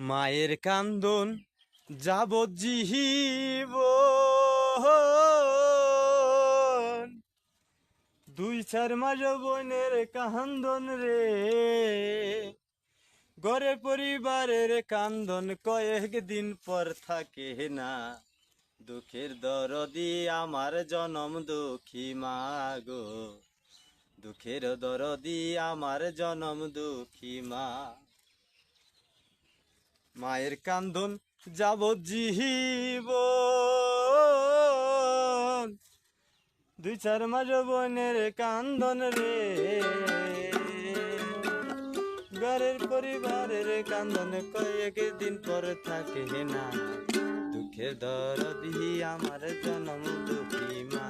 মায়ের কান্দন যাবজ্জীব, দুই চার মাস বোনের কান্দন রে, ঘরে পরিবারের কান্দন কয়েকদিন পর থাকে না। দুঃখের দরদি আমার জনম দুঃখী মা গো, দুঃখের দরদি আমার জনম দুঃখী মা। মায়ের কান্দন যাবজ্জীবন, দুই চার মাস বোনের কান্দন রে, ঘরের পরিবারের কান্দন কয়েকদিন পর থাকে না। দুঃখের দরদি আমার জনম দুঃখী মা।